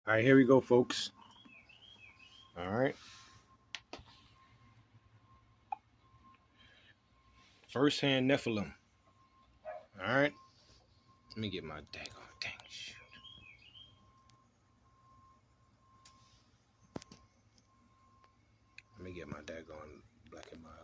All right, here we go, folks. All right. First hand Nephilim. All right. Let me get my daggone thing. Shoot. Let me get my daggone black and mild.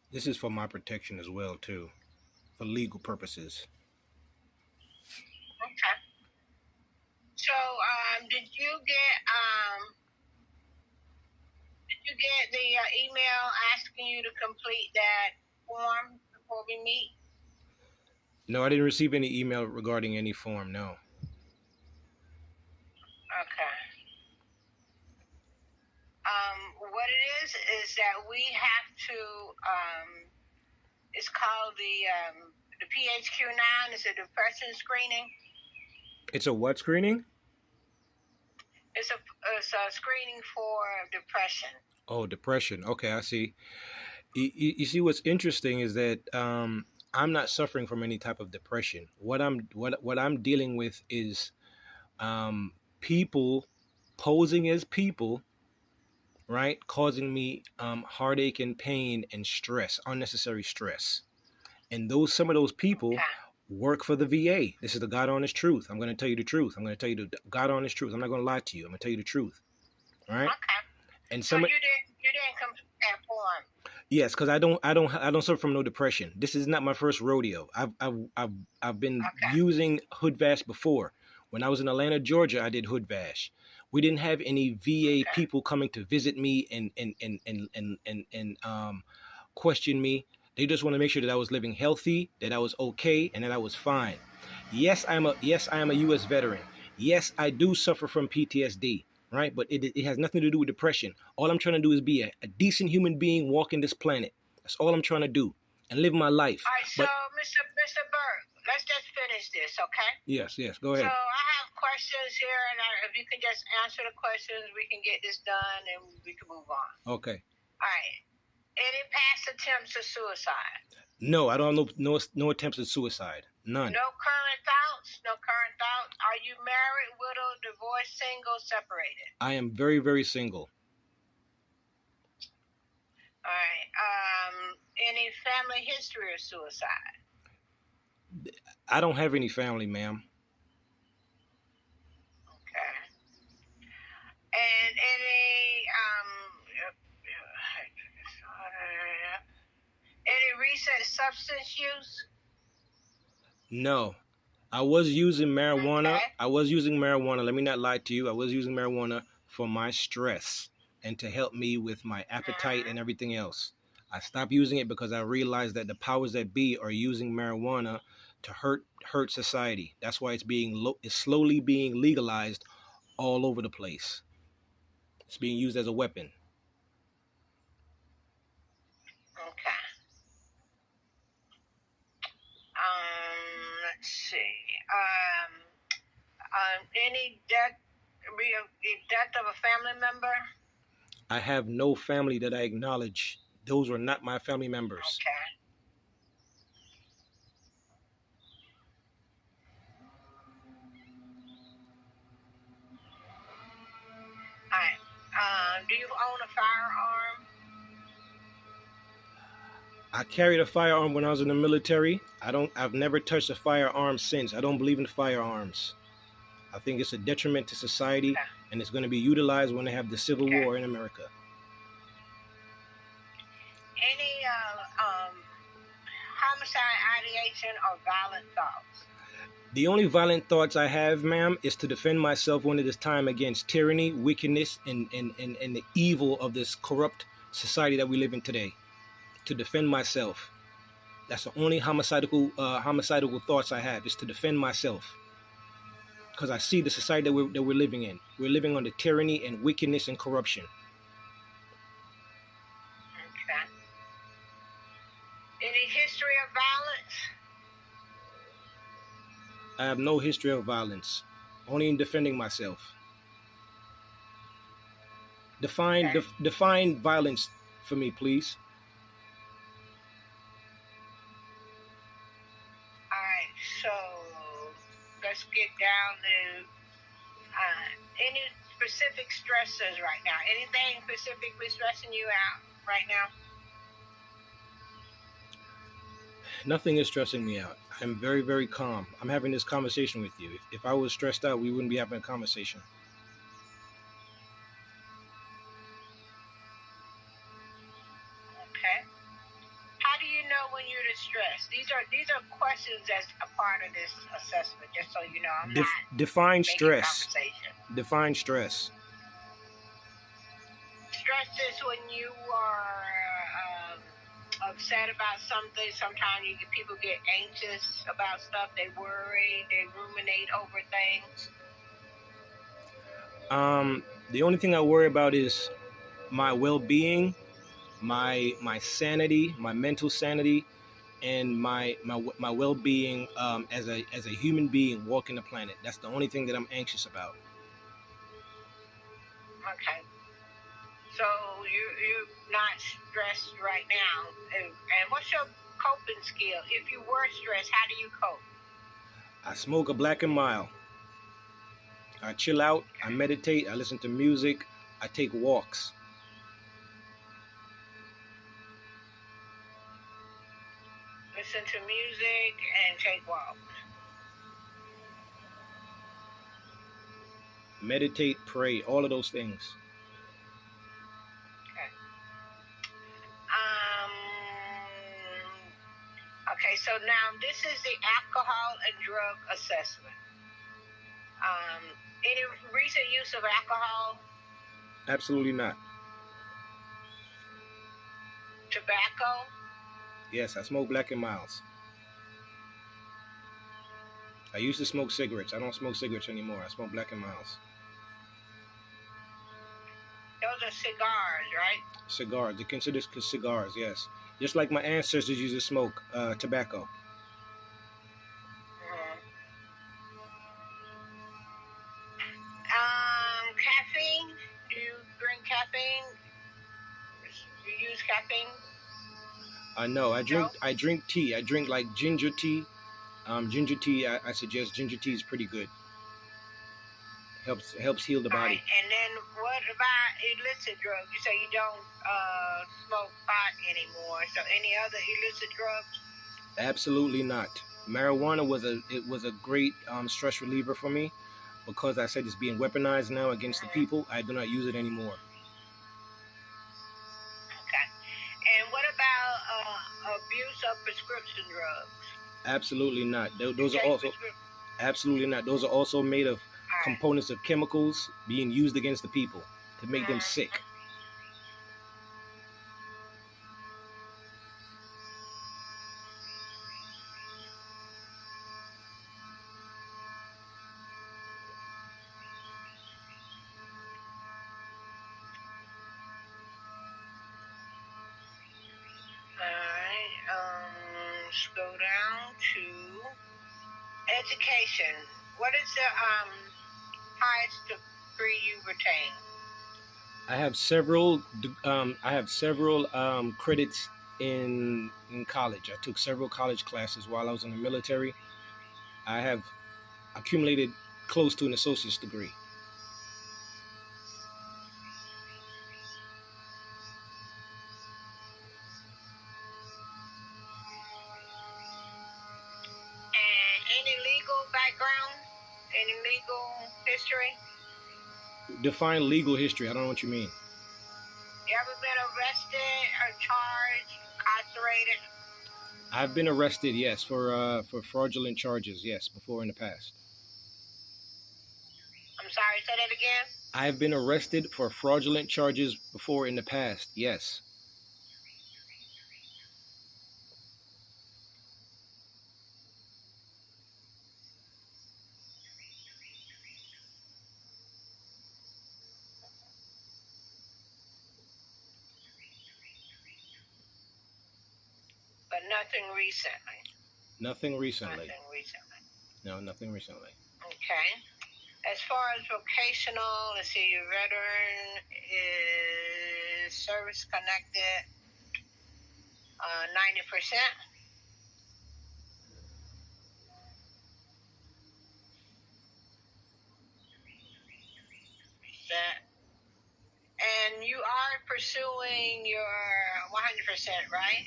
This is for my protection as well, too, for legal purposes. Okay. So, did you get the email asking you to complete that form before we meet? No, I didn't receive any email regarding any form. No. Okay. What it is that we have to. It's called the PHQ-9. It's a depression screening. It's a what screening? It's a screening for depression. Oh, depression. Okay, I see. You see, what's interesting is that I'm not suffering from any type of depression. What I'm dealing with is people posing as people, right, causing me heartache and pain and stress, unnecessary stress. And some of those people Okay. work for the VA. This is the God honest truth. I'm going to tell you the truth. I'm going to tell you the God honest truth. I'm not going to lie to you. I'm going to tell you the truth. All right. Okay. And So you didn't complete that form. yes, because I don't suffer from no depression. This is not my first rodeo. I've been Okay. using Hood Vash before. When I was in Atlanta, Georgia, I did Hood Vash. We didn't have any VA Okay. people coming to visit me and question me. They just want to make sure that I was living healthy, that I was okay, and that I was fine. Yes, I am a U.S. veteran. Yes, I do suffer from PTSD, right? But it has nothing to do with depression. All I'm trying to do is be a decent human being walking this planet. That's all I'm trying to do and live my life. All right, so But Mr. Burke, let's just finish this, okay? yes, go So ahead. I have questions here, and if you can just answer the questions, we can get this done, and we can move on. Okay. All right. Any past attempts of suicide? No, I don't know no attempts at suicide. None. No current thoughts? No current thoughts? Are you married, widowed, divorced, single, separated? I am very, very single. All right. Any family history of suicide? I don't have any family, ma'am. Okay. And any recent substance use? No. I was using marijuana. Okay. I was using marijuana. Let me not lie to you. I was using marijuana for my stress and to help me with my appetite and everything else. I stopped using it because I realized that the powers that be are using marijuana to hurt society. That's why it's slowly being legalized all over the place. It's being used as a weapon. Okay. Let's see. Any death of a family member? I have no family that I acknowledge. Those were not my family members. Okay. All right. Do you own a firearm? I carried a firearm when I was in the military. I've never touched a firearm since. I don't believe in firearms. I think it's a detriment to society, Okay. and it's going to be utilized when they have the Civil Okay. War in America. Any homicide, ideation, or violent thoughts? The only violent thoughts I have, ma'am, is to defend myself when it is time against tyranny, wickedness, and the evil of this corrupt society that we live in today. To defend myself. That's the only homicidal thoughts I have, is to defend myself. Because I see the society that we're living in. We're living under tyranny and wickedness and corruption. Okay. Any history of violence? I have no history of violence, only in defending myself. Define violence for me, please. All right, so let's get down to any specific stressors right now. Anything specifically stressing you out right now? Nothing is stressing me out. I'm very, very calm. I'm having this conversation with you. If I was stressed out, we wouldn't be having a conversation. Okay. How do you know when you're distressed? These are questions that's a part of this assessment. Just so you know, I'm not define making stress. conversation. Define stress. Stress is when you are upset about something. Sometimes people get anxious about stuff. They worry. They ruminate over things. The only thing I worry about is my well-being, my sanity, my mental sanity, and my well-being as a human being walking the planet. That's the only thing that I'm anxious about. Okay. So you're not stressed right now. And what's your coping skill? If you were stressed, how do you cope? I smoke a black and mild. I chill out. I meditate. I listen to music. I take walks. Listen to music and take walks. Meditate, pray, all of those things. Okay. Okay, so now this is the alcohol and drug assessment. Any recent use of alcohol? Absolutely not. Tobacco? Yes, I smoke black and milds. I used to smoke cigarettes. I don't smoke cigarettes anymore. I smoke black and milds. Those are cigars, right? Cigars. They're considered cigars, yes. Just like my ancestors used to smoke tobacco. Caffeine? Do you drink caffeine? You use caffeine? No, I drink tea. I drink like ginger tea. Ginger tea, I suggest ginger tea is pretty good. Helps heal the body. Right. And then what about illicit drugs? You say you don't smoke pot anymore. So any other illicit drugs? Absolutely not. Marijuana was a great stress reliever for me, because I said it's being weaponized now against the people. I do not use it anymore. Okay. And what about abuse of prescription drugs? Absolutely not. Those are also absolutely not. Those are also made of components of chemicals being used against the people to make them sick. Let's go down to education. What is the highest degree you retain? I have several credits in college. I took several college classes while I was in the military. I have accumulated close to an associate's degree. And any legal background? Any legal history? Define legal history. I don't know what you mean. You ever been arrested or charged, incarcerated? I've been arrested, yes, for fraudulent charges, yes, before in the past. I'm sorry, say that again? I've been arrested for fraudulent charges before in the past, yes. But nothing recently. Nothing recently. Nothing recently. No, nothing recently. Okay. As far as vocational, let's see, your veteran is service connected, 90%. That. And you are pursuing your 100%, right?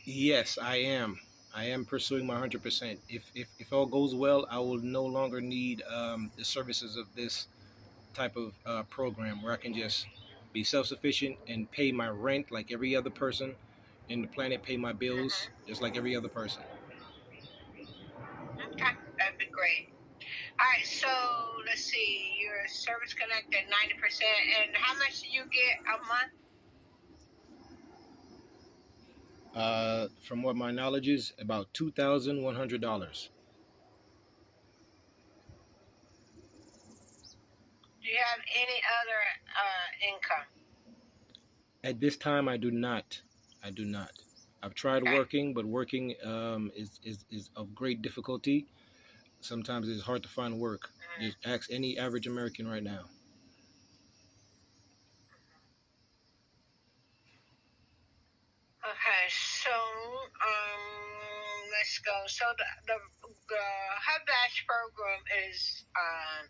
Yes, I am. I am pursuing my 100%. If all goes well, I will no longer need the services of this type of program where I can just be self-sufficient and pay my rent like every other person in the planet, pay my bills just like every other person. Okay, that'd be great. All right, so let's see, you're service connected 90%, and how much do you get a month? From what my knowledge is, about $2,100. Do you have any other income? At this time, I do not. I do not. I've tried Okay. working, but working is of great difficulty. Sometimes it's hard to find work. Just ask any average American right now. Okay, so let's go. So the HUBBASH program is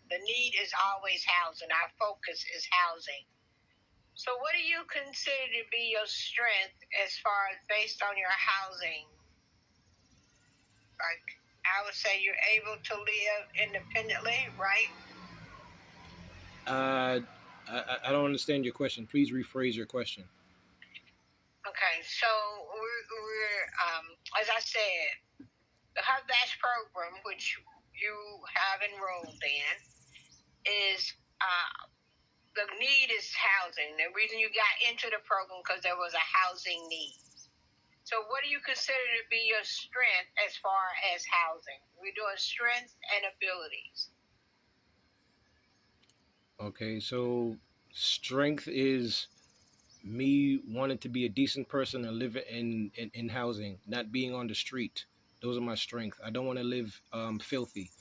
the need is always housing. Our focus is housing. So what do you consider to be your strength as far as based on your housing? Like I would say you're able to live independently, right? I don't understand your question. Please rephrase your question. Okay, so we're as I said, the HUBBASH program, which you have enrolled in, is the need is housing. The reason you got into the program because there was a housing need. So what do you consider to be your strength as far as housing? We're doing strengths and abilities. Okay, so strength is me wanting to be a decent person and live in housing, not being on the street. Those are my strengths. I don't want to live filthy.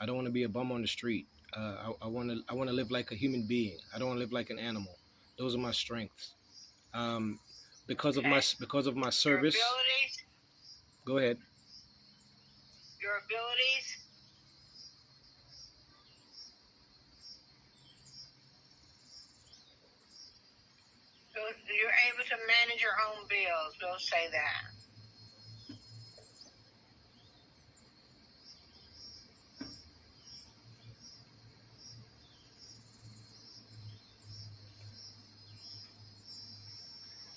I don't want to be a bum on the street. I want to live like a human being. I don't want to live like an animal. Those are my strengths. Um, because of my Your service. abilities, Go ahead. your abilities. So you're able to manage your own bills. We'll say that.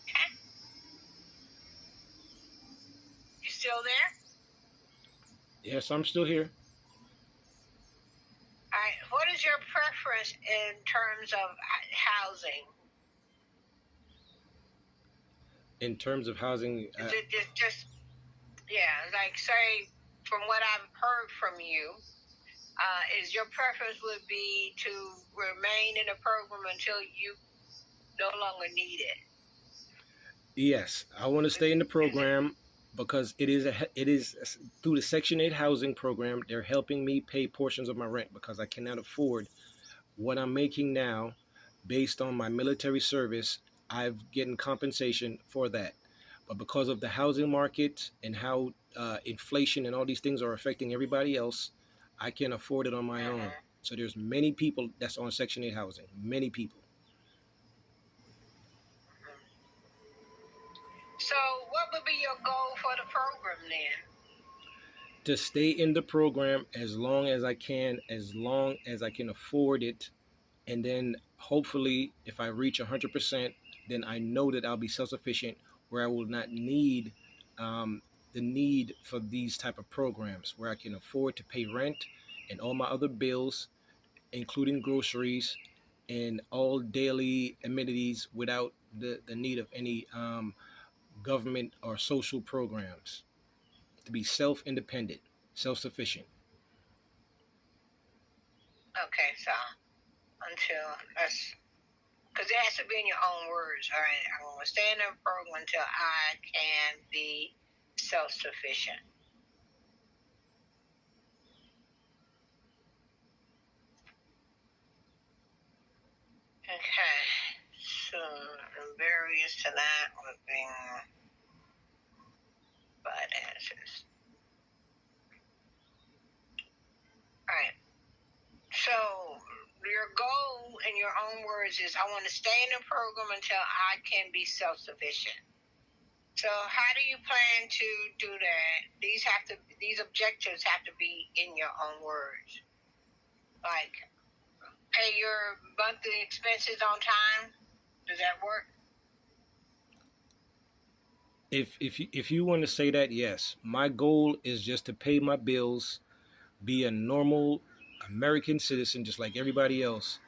Okay. You still there? Yes, I'm still here. All right. What is your preference in terms of housing? In terms of housing, Is it just yeah, like say from what I've heard from you, is your preference would be to remain in the program until you no longer need it? yes, I want to stay in the program because it is through the Section 8 housing program. They're helping me pay portions of my rent because I cannot afford what I'm making now based on my military service. I've getting compensation for that. But because of the housing market and how inflation and all these things are affecting everybody else, I can't afford it on my own. So there's many people that's on Section 8 housing. Many people. So what would be your goal for the program then? To stay in the program as long as I can, as long as I can afford it, and then hopefully if I reach 100%, then I know that I'll be self-sufficient, where I will not need um, the need for these type of programs, where I can afford to pay rent and all my other bills, including groceries and all daily amenities, without the need of any government or social programs, to be self-independent, self-sufficient. Okay, so until that's because it has to be in your own words. All right, I'm going to stay in the program until I can be self-sufficient. Okay, so the barriers to that would be finances. All right, so your goal in your own words is I want to stay in the program until I can be self-sufficient. So how do you plan to do that? These objectives have to be in your own words. Like pay your monthly expenses on time. Does that work? If you want to say that, yes, my goal is just to pay my bills, be a normal American citizen just like everybody else,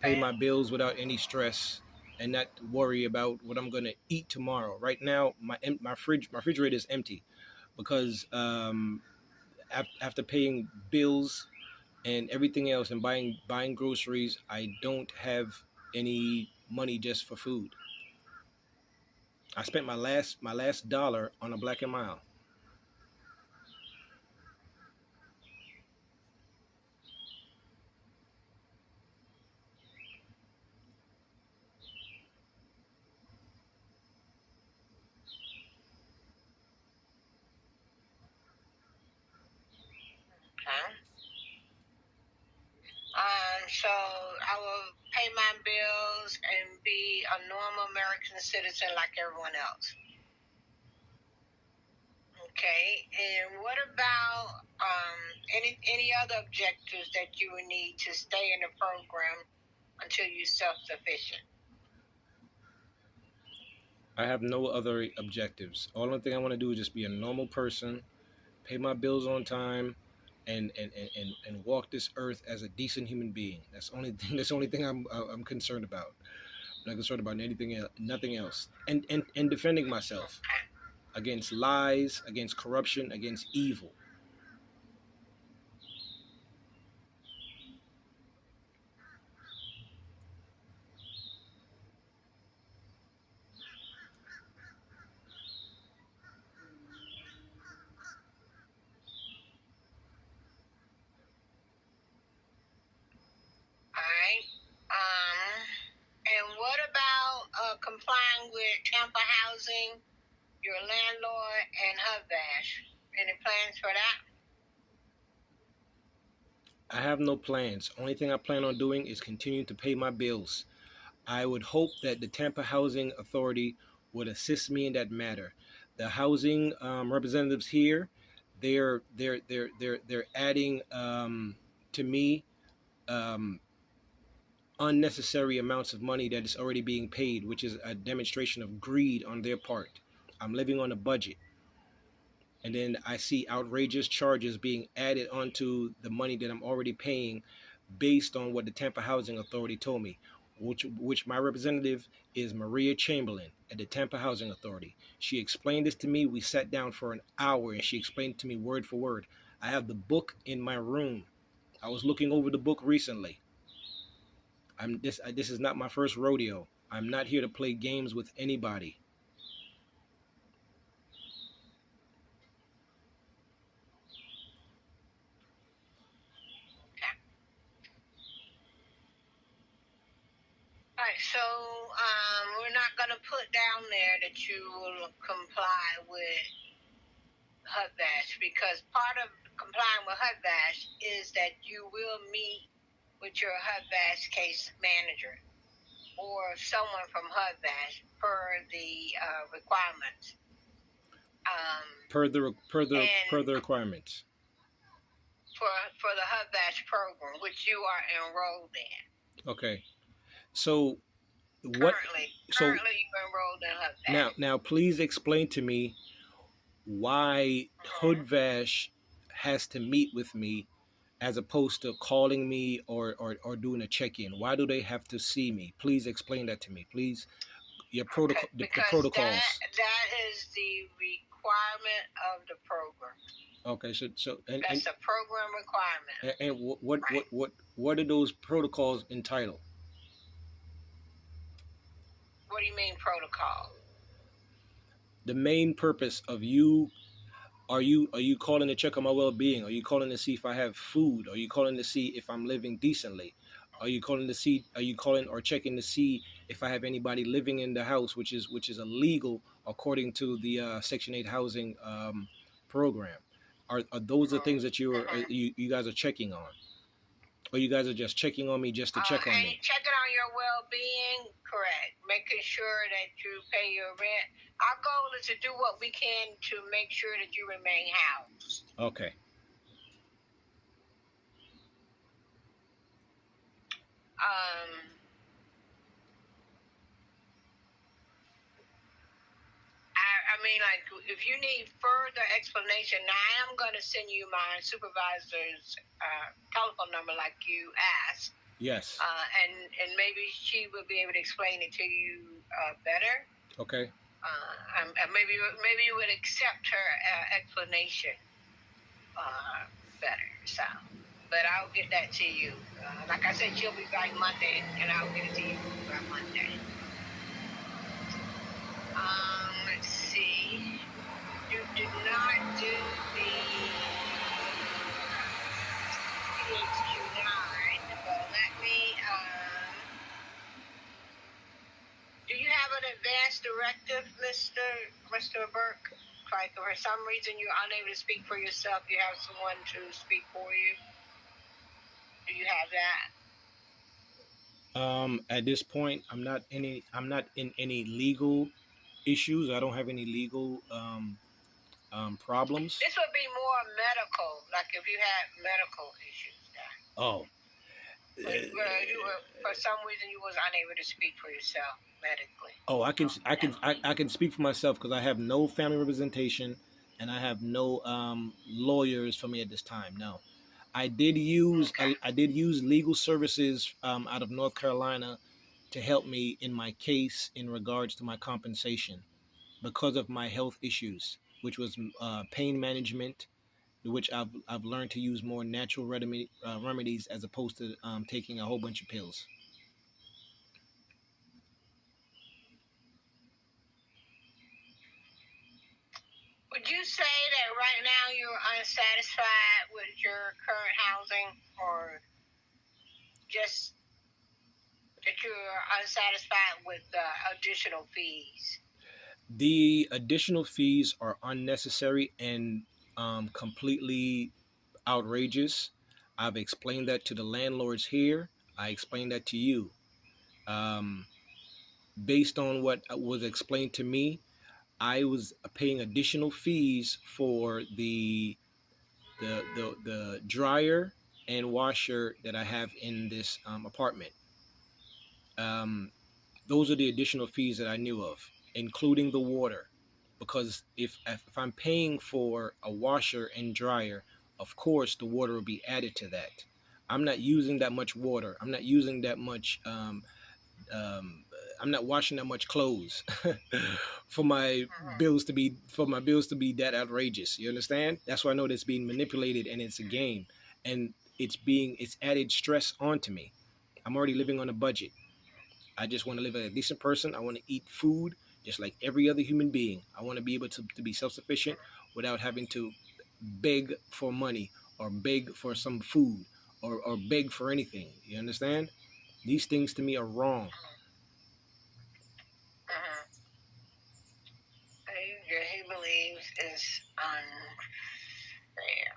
pay Okay. my bills without any stress, and not worry about what I'm gonna eat tomorrow. Right now, my refrigerator is empty because after paying bills and everything else and buying groceries, I don't have any money just for food. I spent my last dollar on a Black and Mile. Okay. So I will pay my bills and be a normal American citizen like everyone else. Okay. And what about any other objectives that you would need to stay in the program until you're self-sufficient? I have no other objectives. Only thing I want to do is just be a normal person, pay my bills on time, and walk this earth as a decent human being. That's the only thing. That's the only thing I'm concerned about. I'm not concerned about anything else, nothing else. And defending myself against lies, against corruption, against evil. All right. And what about complying with Tampa Housing, your landlord, and HUD-VASH? Any plans for that? I have no plans. Only thing I plan on doing is continuing to pay my bills. I would hope that the Tampa Housing Authority would assist me in that matter. The housing representatives here, they're adding to me um, unnecessary amounts of money that is already being paid, which is a demonstration of greed on their part. I'm living on a budget, and then I see outrageous charges being added onto the money that I'm already paying, based on what the Tampa Housing Authority told me, which my representative is Maria Chamberlain at the Tampa Housing Authority. She explained this to me. We sat down for an hour and she explained to me word for word. I have the book in my room. I was looking over the book recently. This is not my first rodeo. I'm not here to play games with anybody. All right, so we're not going to put down there that you will comply with HUD-VASH because part of complying with HUD-VASH is that you will meet with your HUD-VASH case manager or someone from HUD-VASH per the requirements. Per the and requirements. for the HUD-VASH program, which you are enrolled in. Okay. So what? Currently So you're enrolled in HUD-VASH. now, please explain to me why Mm-hmm. Hoodvash has to meet with me as opposed to calling me or doing a check-in. Why do they have to see me? Please explain that to me. Please, your Okay, protocol, the because protocols. that is the requirement of the program. Okay, so That's the program requirement. and Right. what are those protocols entitled? What do you mean protocol? The main purpose of you, are you calling to check on my well-being? Are you calling to see if I have food? Are you calling to see if I'm living decently? Are you calling or checking to see if I have anybody living in the house, which is illegal according to the Section 8 housing program? Are those the things that Mm-hmm. you guys are checking on? Or you guys are just checking on me just to check on And me? checking on your well-being, correct. Making sure that you pay your rent. Our goal is to do what we can to make sure that you remain housed. Okay. Um, I mean, like, if you need further explanation, now I am going to send you my supervisor's telephone number, like you asked. Yes. And maybe she will be able to explain it to you better. Okay. Maybe you would accept her explanation better. So, but I'll get that to you. Like I said, she'll be back Monday, and I'll get it to you by Monday. Let's see. You did not do the PHQ-9, but let me. Do you have an advance directive, Mr. Burke? Like, for some reason you're unable to speak for yourself, you have someone to speak for you. Do you have that? At this point, I'm not in any legal issues. I don't have any legal problems. This would be more medical, like if you had medical issues. Oh. For some reason you was unable to speak for yourself medically. Oh, I can speak for myself because I have no family representation, and I have no lawyers for me at this time. No, I did use legal services out of North Carolina to help me in my case in regards to my compensation because of my health issues, which was pain management, which I've learned to use more natural remedies as opposed to taking a whole bunch of pills. Would you say that right now you're unsatisfied with your current housing, or just that you're unsatisfied with the additional fees? The additional fees are unnecessary and completely outrageous. I've explained that to the landlords here. I explained that to you. Um, Based on what was explained to me, I was paying additional fees for the dryer and washer that I have in this apartment. Um, those are the additional fees that I knew of, including the water. Because if I'm paying for a washer and dryer, of course the water will be added to that. I'm not using that much water. I'm not using that much. Um, I'm not washing that much clothes for my bills to be that outrageous. You understand? That's why I know that's being manipulated and it's a game, and it's added stress onto me. I'm already living on a budget. I just want to live as a decent person. I want to eat food just like every other human being. I want to be able to be self-sufficient without having to beg for money or beg for some food or beg for anything. You understand? These things to me are wrong. He believes is unfair.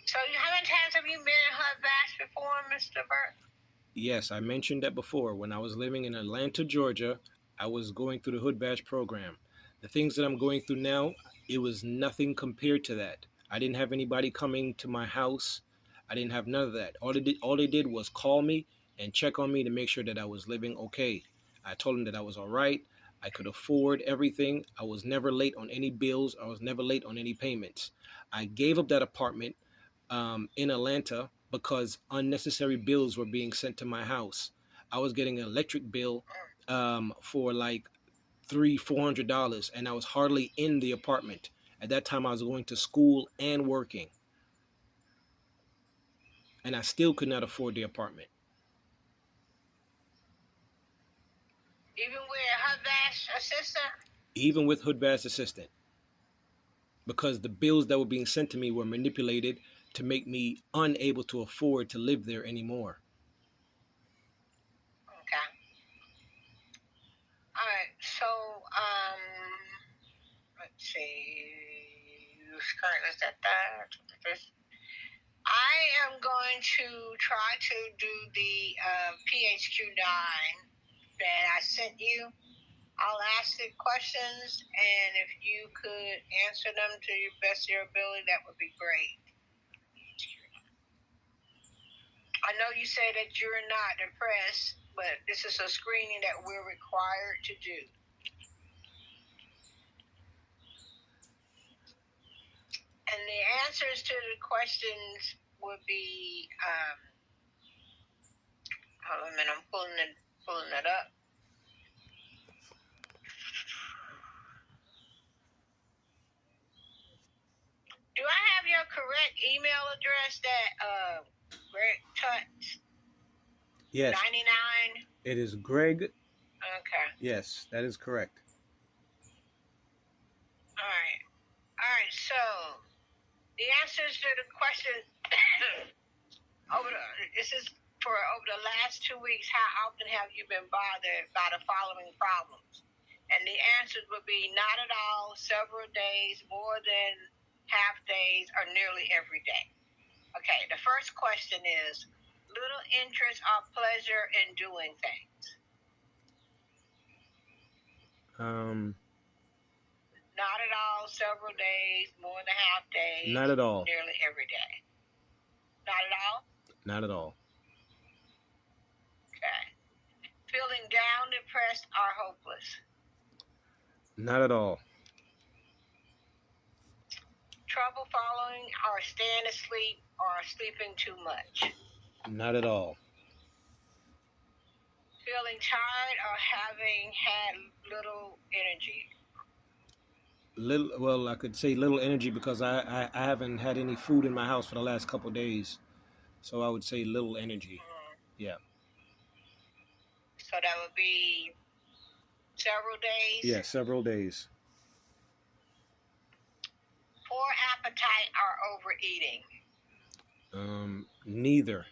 So how many times have you been in HUD-VASH before, Mr. Burke? Yes, I mentioned that before. When I was living in Atlanta, Georgia, I was going through the Hood Badge program. The things that I'm going through now, it was nothing compared to that. I didn't have anybody coming to my house. I didn't have none of that. All they did was call me and check on me to make sure that I was living okay. I told them that I was all right. I could afford everything. I was never late on any bills. I was never late on any payments. I gave up that apartment in Atlanta because unnecessary bills were being sent to my house. I was getting an electric bill for like $300-400, and I was hardly in the apartment. At that time, I was going to school and working, and I still could not afford the apartment, Even with her vast assistant? even with Hood Bad's assistant, because the bills that were being sent to me were manipulated to make me unable to afford to live there anymore. Okay. All right. So, let's see. Currently set that. I am going to try to do the PHQ9 that I sent you. I'll ask the questions, and if you could answer them to your best of your ability, that would be great. I know you say that you're not depressed, but this is a screening that we're required to do. And the answers to the questions would be, hold on a minute, I'm pulling it up. Do I have your correct email address that Greg Tuts Yes, 99? it is Greg. Okay. Yes, that is correct. All right. All right. So the answers to the questions this is for over the last 2 weeks. How often have you been bothered by the following problems? And the answers would be not at all, several days, more than half days, or nearly every day. Okay, the first question is little interest or pleasure in doing things. Not at all, several days, more than half days, Not at all. nearly every day. Not at all? Not at all. Okay. Feeling down, depressed, or hopeless? Not at all. Trouble following or staying asleep or sleeping too much? Not at all. Feeling tired or having had little energy? Well, I could say little energy because I haven't had any food in my house for the last couple of days. So I would say little energy. Yeah. So that would be several days? Yeah, several days. Poor appetite or overeating? Neither.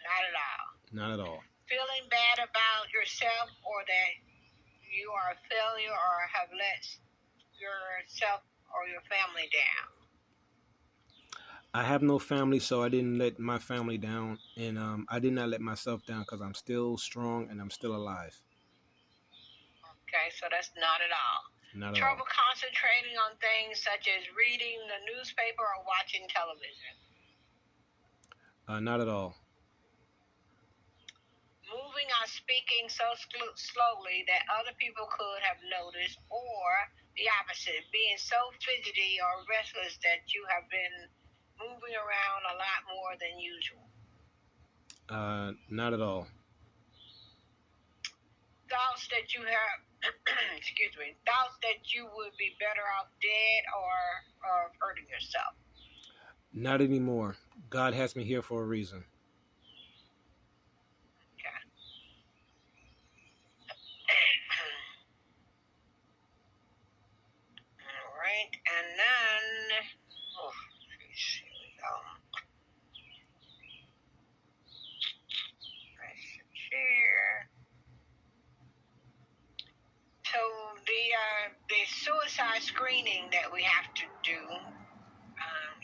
Not at all. Not at all. Feeling bad about yourself or that you are a failure or have let yourself or your family down? I have no family, so I didn't let my family down, and I did not let myself down because I'm still strong and I'm still alive. Okay, so that's not at all. Not at Trouble all. concentrating on things such as reading the newspaper or watching television? Not at all. Moving or speaking so slowly that other people could have noticed, or the opposite, being so fidgety or restless that you have been moving around a lot more than usual? Not at all. Thoughts that you have, excuse me, thoughts that you would be better off dead or hurting yourself? Not anymore. God has me here for a reason. Okay. All right, and then, oh, here we go. Here. So the suicide screening that we have to do,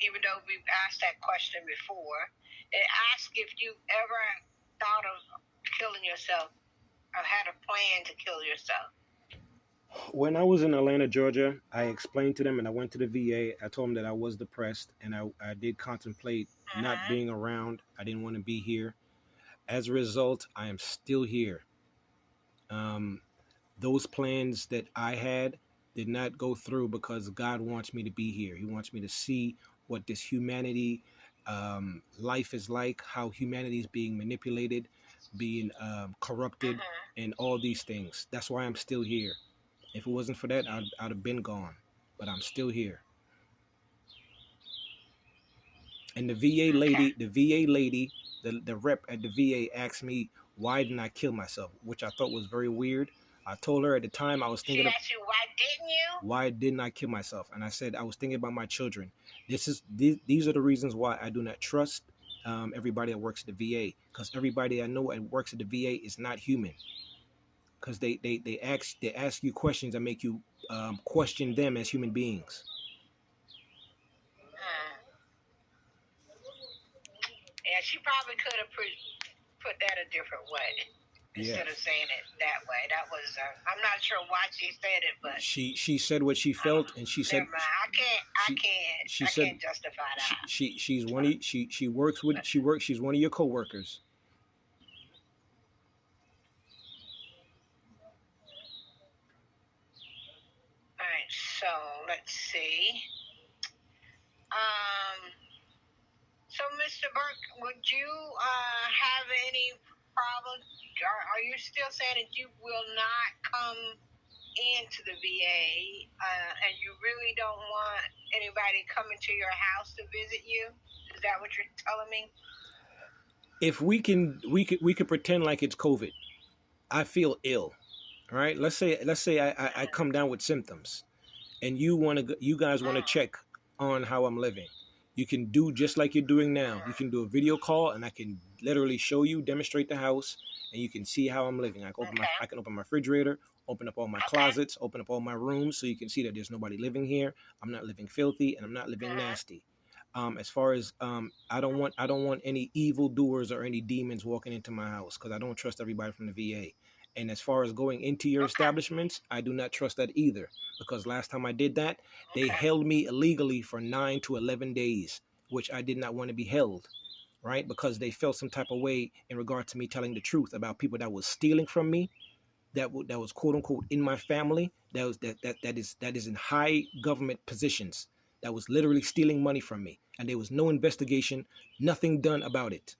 even though we've asked that question before, it asks if you ever thought of killing yourself or had a plan to kill yourself? When I was in Atlanta, Georgia, I explained to them and I went to the VA. I told them that I was depressed and I did contemplate not being around. I didn't want to be here. As a result, I am still here. Um, those plans that I had did not go through because God wants me to be here. He wants me to see what this humanity life is like, how humanity is being manipulated, being corrupted, and all these things. That's why I'm still here. If it wasn't for that, I'd have been gone. But I'm still here. And the VA lady, the rep at the VA asked me why didn't I kill myself, which I thought was very weird. I told her at the time I was thinking, she asked you, why didn't you? Why didn't I kill myself? And I said I was thinking about my children. These are the reasons why I do not trust everybody that works at the VA, because everybody I know that works at the VA is not human. Because they ask you questions that make you question them as human beings. Yeah, she probably could have put that a different way instead of saying it that way. That was I'm not sure why she said it, but she said what she felt, and she said I can't justify that. She's one of she works with she's one of your coworkers. All right, so let's see. So, Mr. Burke, would you have any problems? Are you still saying that you will not come into the VA and you really don't want anybody coming to your house to visit you? Is that what you're telling me? If we could pretend like it's COVID. I feel ill. All right. Let's say I come down with symptoms, and you guys want to check on how I'm living. You can do just like you're doing now. You can do a video call, and I can literally show you, demonstrate the house, and you can see how I'm living. I can open my refrigerator, open up all my closets, open up all my rooms, so you can see that there's nobody living here. I'm not living filthy, and I'm not living nasty. As far as I don't want any evil doers or any demons walking into my house, because I don't trust everybody from the VA. And as far as going into your establishments, I do not trust that either, because last time I did that, they held me illegally for 9 to 11 days, which I did not want to be held, right? Because they felt some type of way in regard to me telling the truth about people that was stealing from me, that was quote unquote in my family, that is in high government positions, that was literally stealing money from me, and there was no investigation, nothing done about it.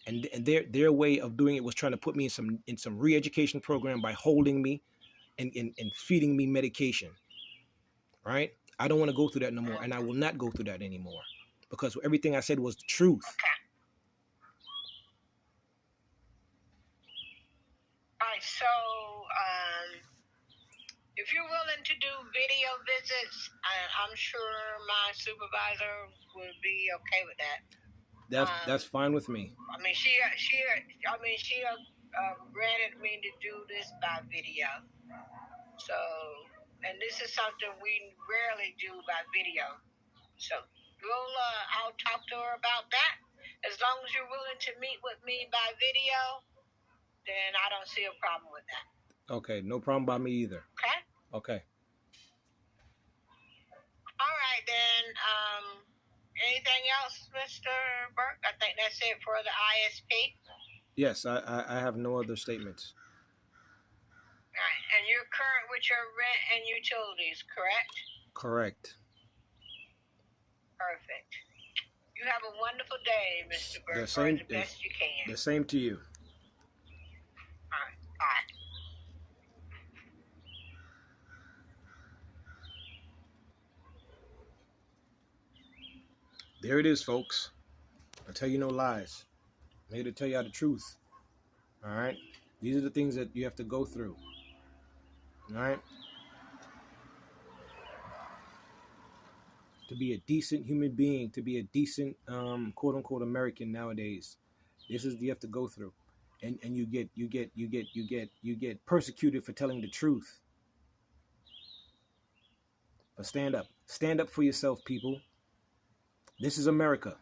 And their way of doing it was trying to put me in some re-education program by holding me and feeding me medication. Right? I don't want to go through that no more, and I will not go through that anymore, because everything I said was the truth. All right, so if you're willing to do video visits, I'm sure my supervisor would be okay with that. That's fine with me. I mean, she granted me to do this by video. So, and this is something we rarely do by video. So, I'll talk to her about that. As long as you're willing to meet with me by video, then I don't see a problem with that. Okay, no problem by me either. Okay? Okay. All right, then. Anything else, Mr. Burke? I think that's it for the ISP. Yes, I have no other statements. All right, and you're current with your rent and utilities, correct? Correct. Perfect. You have a wonderful day, Mr. Burke. The best you can. The same to you. All right, bye. There it is, folks. I tell you no lies. I'm here to tell you the truth. All right? These are the things that you have to go through. All right? To be a decent human being, to be a decent quote unquote American nowadays, this is what you have to go through. And you get persecuted for telling the truth. But stand up. Stand up for yourself, people. This is America.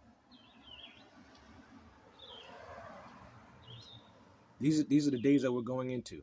These are the days that we're going into.